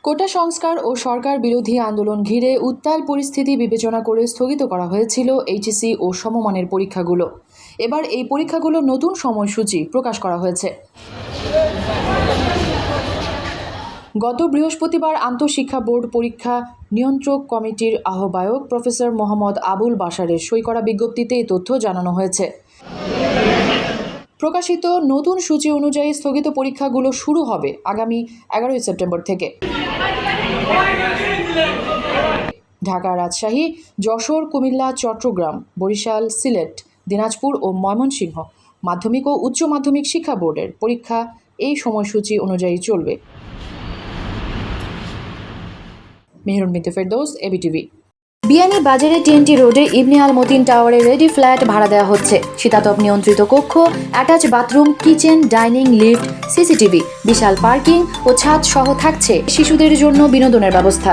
কোটা সংস্কার ও সরকার বিরোধী আন্দোলন ঘিরে উত্তাল পরিস্থিতি বিবেচনা করে স্থগিত করা হয়েছিল এইচএসসি ও সমমানের পরীক্ষাগুলো। এবার এই পরীক্ষাগুলোর নতুন সময়সূচি প্রকাশ করা হয়েছে। গত বৃহস্পতিবার আন্তঃশিক্ষা বোর্ড পরীক্ষা নিয়ন্ত্রক কমিটির আহ্বায়ক প্রফেসর মোহাম্মদ আবুল বাশারের সই করা বিজ্ঞপ্তিতে এই তথ্য জানানো হয়েছে। প্রকাশিত নতুন সূচি অনুযায়ী স্থগিত পরীক্ষাগুলো শুরু হবে আগামী 11 সেপ্টেম্বর থেকে। ঢাকা, রাজশাহী, যশোর, কুমিল্লা, চট্টগ্রাম, বরিশাল, সিলেট, দিনাজপুর ও ময়মনসিংহ মাধ্যমিক ও উচ্চ মাধ্যমিক শিক্ষা বোর্ডের পরীক্ষা এই সময়সূচি অনুযায়ী চলবে। মেহরুন বিনতে ফেরদৌস, এবিটিভি। বিয়ানী বাজারে টিএনটি রোডে ইবনে আল মতিন টাওয়ারে রেডি ফ্ল্যাট ভাড়া দেওয়া হচ্ছে। শীতাতপ নিয়ন্ত্রিত কক্ষ, attach bathroom, kitchen, dining, lift, CCTV, বিশাল পার্কিং ও ছাদ সহ থাকছে শিশুদের জন্য বিনোদনের ব্যবস্থা।